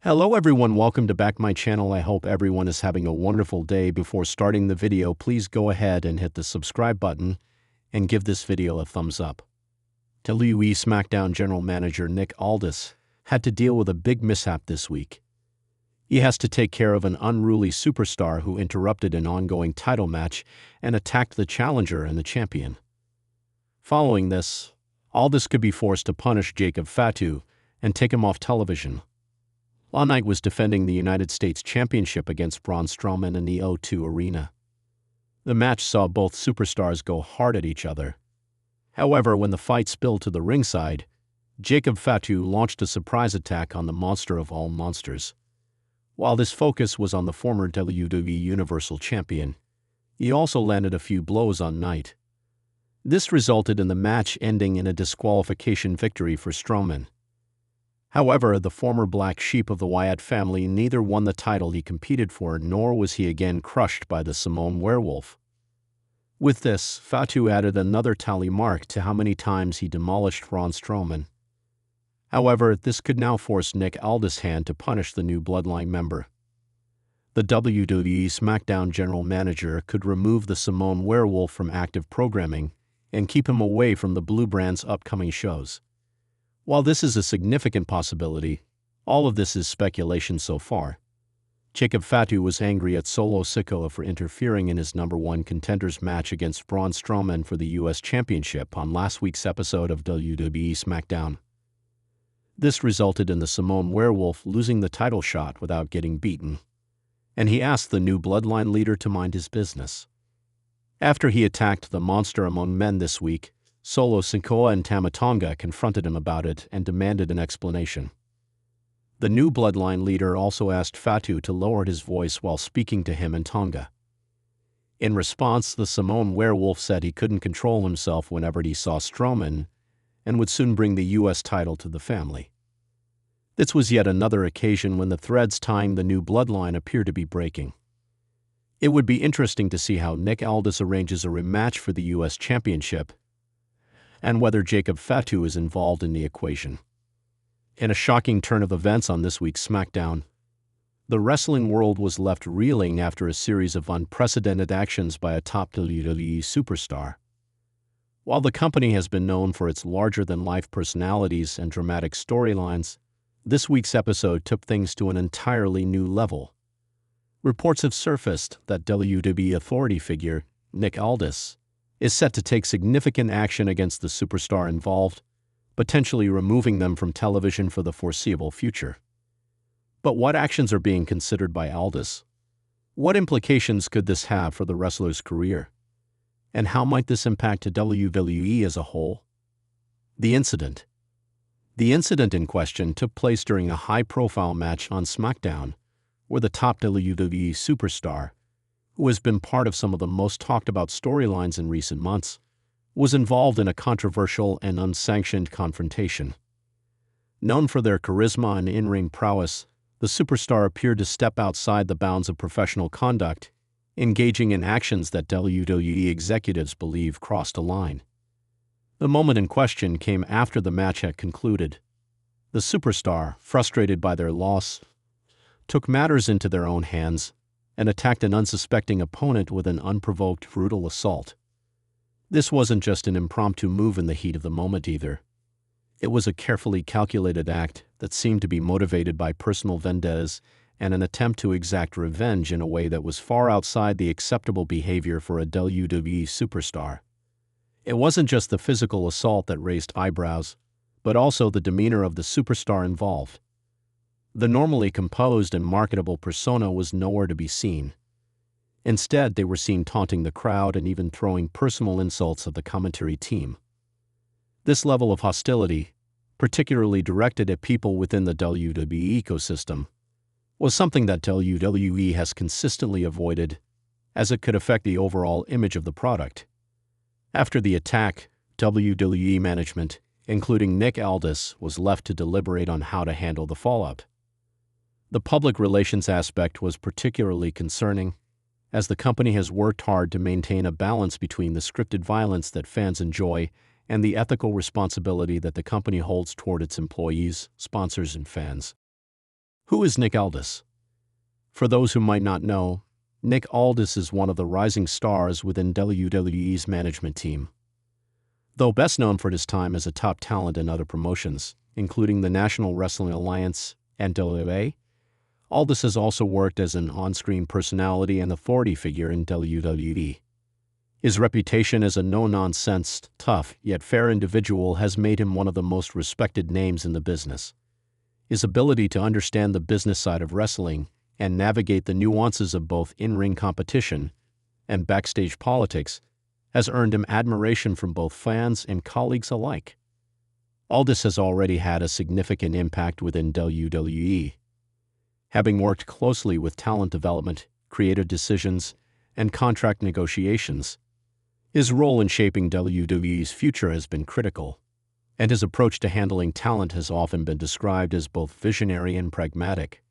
Hello everyone, welcome to back my channel. I hope everyone is having a wonderful day. Before starting the video, please go ahead and hit the subscribe button and give this video a thumbs up. WWE SmackDown General Manager Nick Aldis had to deal with a big mishap this week. He has to take care of an unruly superstar who interrupted an ongoing title match and attacked the challenger and the champion. Following this, Aldis could be forced to punish Jacob Fatu and take him off television. All Night was defending the United States Championship against Braun Strowman in the O2 Arena. The match saw both superstars go hard at each other. However, when the fight spilled to the ringside, Jacob Fatu launched a surprise attack on the monster of all monsters. While this focus was on the former WWE Universal Champion, he also landed a few blows on Knight. This resulted in the match ending in a disqualification victory for Strowman. However, the former black sheep of the Wyatt family neither won the title he competed for, nor was he again crushed by the Samoan werewolf. With this, Fatu added another tally mark to how many times he demolished Braun Strowman. However, this could now force Nick Aldis' hand to punish the new Bloodline member. The WWE SmackDown General Manager could remove the Samoan werewolf from active programming and keep him away from the Blue Brand's upcoming shows. While this is a significant possibility, all of this is speculation so far. Jacob Fatu was angry at Solo Sikoa for interfering in his #1 contenders match against Braun Strowman for the U.S. Championship on last week's episode of WWE SmackDown. This resulted in the Samoan werewolf losing the title shot without getting beaten, and he asked the new Bloodline leader to mind his business. After he attacked the monster among men this week, Solo Sikoa and Tama Tonga confronted him about it and demanded an explanation. The new Bloodline leader also asked Fatu to lower his voice while speaking to him and Tonga. In response, the Samoan werewolf said he couldn't control himself whenever he saw Strowman and would soon bring the U.S. title to the family. This was yet another occasion when the threads tying the new Bloodline appear to be breaking. It would be interesting to see how Nick Aldis arranges a rematch for the U.S. Championship and whether Jacob Fatu is involved in the equation. In a shocking turn of events on this week's SmackDown, the wrestling world was left reeling after a series of unprecedented actions by a top WWE superstar. While the company has been known for its larger-than-life personalities and dramatic storylines, this week's episode took things to an entirely new level. Reports have surfaced that WWE authority figure Nick Aldis is set to take significant action against the superstar involved, potentially removing them from television for the foreseeable future. But what actions are being considered by Aldis? What implications could this have for the wrestler's career? And how might this impact WWE as a whole? The incident. The incident in question took place during a high-profile match on SmackDown, where the top WWE superstar, who has been part of some of the most talked-about storylines in recent months, was involved in a controversial and unsanctioned confrontation. Known for their charisma and in-ring prowess, the superstar appeared to step outside the bounds of professional conduct, engaging in actions that WWE executives believe crossed a line. The moment in question came after the match had concluded. The superstar, frustrated by their loss, took matters into their own hands and attacked an unsuspecting opponent with an unprovoked, brutal assault. This wasn't just an impromptu move in the heat of the moment either. It was a carefully calculated act that seemed to be motivated by personal vendettas and an attempt to exact revenge in a way that was far outside the acceptable behavior for a WWE superstar. It wasn't just the physical assault that raised eyebrows, but also the demeanor of the superstar involved. The normally composed and marketable persona was nowhere to be seen. Instead, they were seen taunting the crowd and even throwing personal insults at the commentary team. This level of hostility, particularly directed at people within the WWE ecosystem, was something that WWE has consistently avoided, as it could affect the overall image of the product. After the attack, WWE management, including Nick Aldis, was left to deliberate on how to handle the fallout. The public relations aspect was particularly concerning, as the company has worked hard to maintain a balance between the scripted violence that fans enjoy and the ethical responsibility that the company holds toward its employees, sponsors, and fans. Who is Nick Aldis? For those who might not know, Nick Aldis is one of the rising stars within WWE's management team. Though best known for his time as a top talent in other promotions, including the National Wrestling Alliance and WWE, Aldis has also worked as an on-screen personality and authority figure in WWE. His reputation as a no-nonsense, tough, yet fair individual has made him one of the most respected names in the business. His ability to understand the business side of wrestling and navigate the nuances of both in-ring competition and backstage politics has earned him admiration from both fans and colleagues alike. Aldis has already had a significant impact within WWE, having worked closely with talent development, creative decisions, and contract negotiations. His role in shaping WWE's future has been critical, and his approach to handling talent has often been described as both visionary and pragmatic.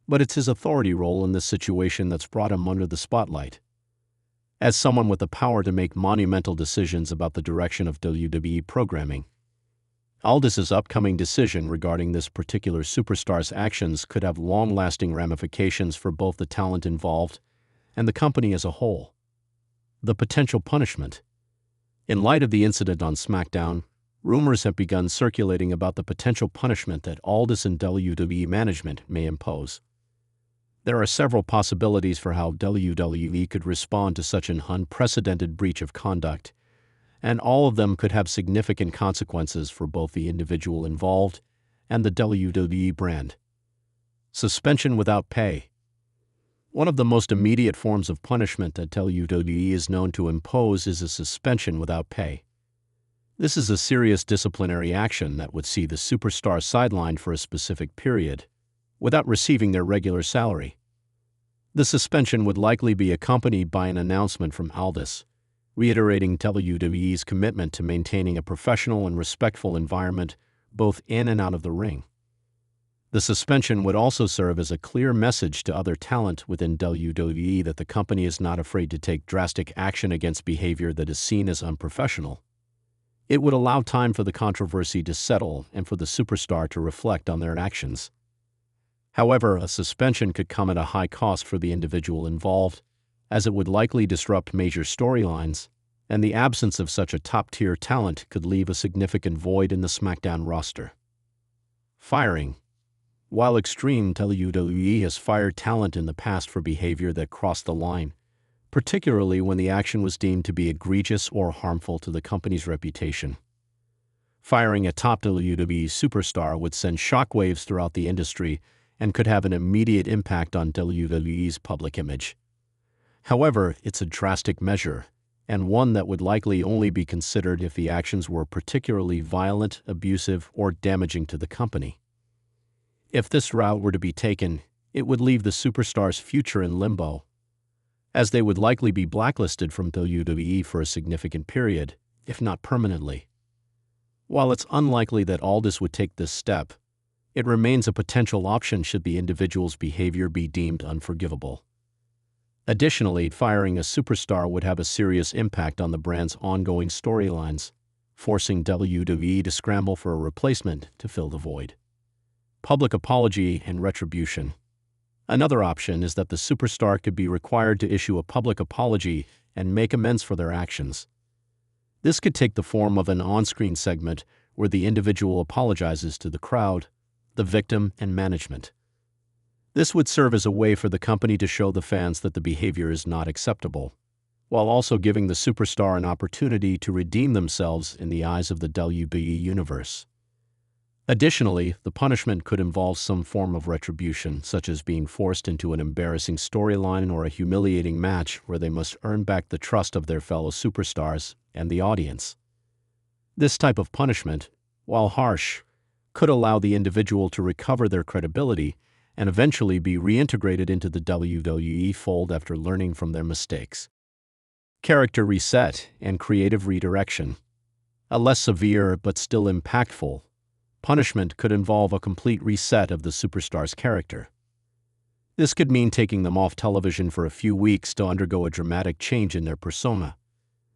But it's his authority role in this situation that's brought him under the spotlight. As someone with the power to make monumental decisions about the direction of WWE programming, Aldis's upcoming decision regarding this particular superstar's actions could have long-lasting ramifications for both the talent involved and the company as a whole. The potential punishment. In light of the incident on SmackDown, rumors have begun circulating about the potential punishment that Aldis and WWE management may impose. There are several possibilities for how WWE could respond to such an unprecedented breach of conduct, and all of them could have significant consequences for both the individual involved and the WWE brand. Suspension without pay. One of the most immediate forms of punishment that WWE is known to impose is a suspension without pay. This is a serious disciplinary action that would see the superstar sidelined for a specific period, without receiving their regular salary. The suspension would likely be accompanied by an announcement from Aldis, reiterating WWE's commitment to maintaining a professional and respectful environment both in and out of the ring. The suspension would also serve as a clear message to other talent within WWE that the company is not afraid to take drastic action against behavior that is seen as unprofessional. It would allow time for the controversy to settle and for the superstar to reflect on their actions. However, a suspension could come at a high cost for the individual involved, as it would likely disrupt major storylines, and the absence of such a top-tier talent could leave a significant void in the SmackDown roster. Firing. While extreme, WWE has fired talent in the past for behavior that crossed the line, particularly when the action was deemed to be egregious or harmful to the company's reputation. Firing a top WWE superstar would send shockwaves throughout the industry and could have an immediate impact on WWE's public image. However, it's a drastic measure, and one that would likely only be considered if the actions were particularly violent, abusive, or damaging to the company. If this route were to be taken, it would leave the superstar's future in limbo, as they would likely be blacklisted from WWE for a significant period, if not permanently. While it's unlikely that Aldis would take this step, it remains a potential option should the individual's behavior be deemed unforgivable. Additionally, firing a superstar would have a serious impact on the brand's ongoing storylines, forcing WWE to scramble for a replacement to fill the void. Public apology and retribution. Another option is that the superstar could be required to issue a public apology and make amends for their actions. This could take the form of an on-screen segment where the individual apologizes to the crowd, the victim, and management. This would serve as a way for the company to show the fans that the behavior is not acceptable, while also giving the superstar an opportunity to redeem themselves in the eyes of the WWE universe. Additionally, the punishment could involve some form of retribution, such as being forced into an embarrassing storyline or a humiliating match where they must earn back the trust of their fellow superstars and the audience. This type of punishment, while harsh, could allow the individual to recover their credibility and eventually be reintegrated into the WWE fold after learning from their mistakes. Character reset and creative redirection. A less severe but still impactful punishment could involve a complete reset of the superstar's character. This could mean taking them off television for a few weeks to undergo a dramatic change in their persona,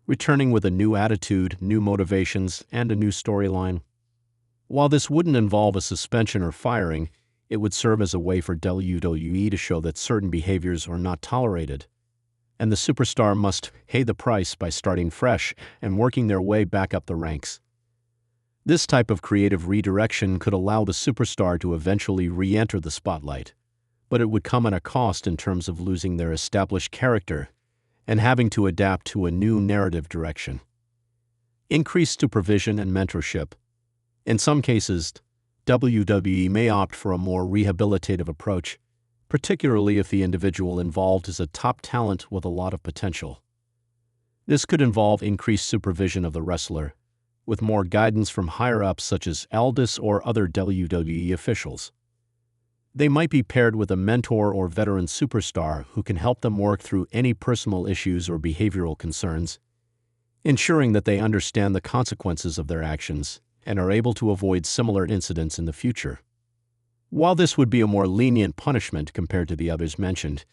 returning with a new attitude, new motivations, and a new storyline. While this wouldn't involve a suspension or firing, It would serve as a way for WWE to show that certain behaviors are not tolerated, and the superstar must pay the price by starting fresh and working their way back up the ranks. This type of creative redirection could allow the superstar to eventually re-enter the spotlight, but it would come at a cost in terms of losing their established character and having to adapt to a new narrative direction. Increased supervision and mentorship. In some cases, WWE may opt for a more rehabilitative approach, particularly if the individual involved is a top talent with a lot of potential. This could involve increased supervision of the wrestler, with more guidance from higher-ups such as Aldis or other WWE officials. They might be paired with a mentor or veteran superstar who can help them work through any personal issues or behavioral concerns, ensuring that they understand the consequences of their actions and are able to avoid similar incidents in the future. While this would be a more lenient punishment compared to the others mentioned,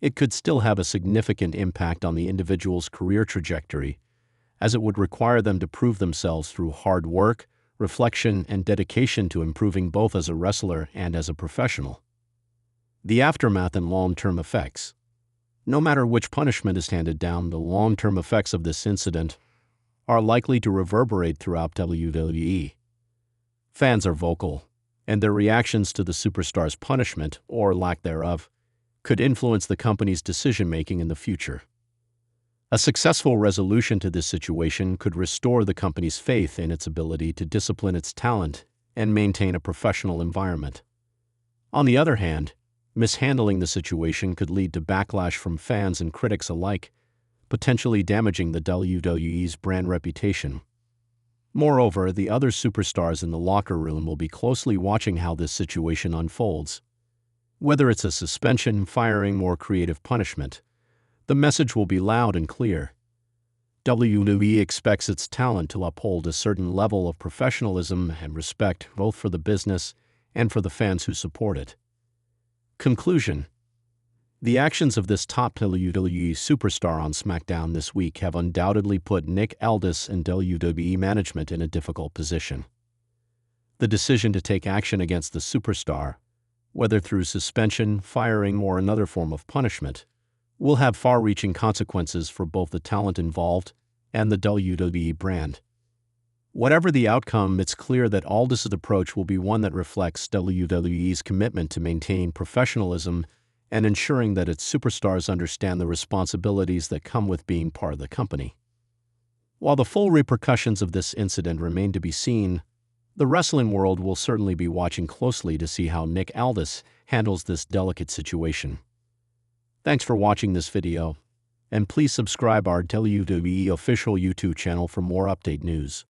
it could still have a significant impact on the individual's career trajectory, as it would require them to prove themselves through hard work, reflection, and dedication to improving both as a wrestler and as a professional. The aftermath and long-term effects. No matter which punishment is handed down, the long-term effects of this incident are likely to reverberate throughout WWE. Fans are vocal, and their reactions to the superstar's punishment, or lack thereof, could influence the company's decision-making in the future. A successful resolution to this situation could restore the company's faith in its ability to discipline its talent and maintain a professional environment. On the other hand, mishandling the situation could lead to backlash from fans and critics alike, potentially damaging the WWE's brand reputation. Moreover, the other superstars in the locker room will be closely watching how this situation unfolds. Whether it's a suspension, firing, or creative punishment, the message will be loud and clear. WWE expects its talent to uphold a certain level of professionalism and respect both for the business and for the fans who support it. Conclusion. The actions of this top WWE superstar on SmackDown this week have undoubtedly put Nick Aldis and WWE management in a difficult position. The decision to take action against the superstar, whether through suspension, firing, or another form of punishment, will have far-reaching consequences for both the talent involved and the WWE brand. Whatever the outcome, it's clear that Aldis' approach will be one that reflects WWE's commitment to maintaining professionalism and ensuring that its superstars understand the responsibilities that come with being part of the company. While the full repercussions of this incident remain to be seen, the wrestling world will certainly be watching closely to see how Nick Aldis handles this delicate situation. Thanks for watching this video, and please subscribe our WWE official YouTube channel for more update news.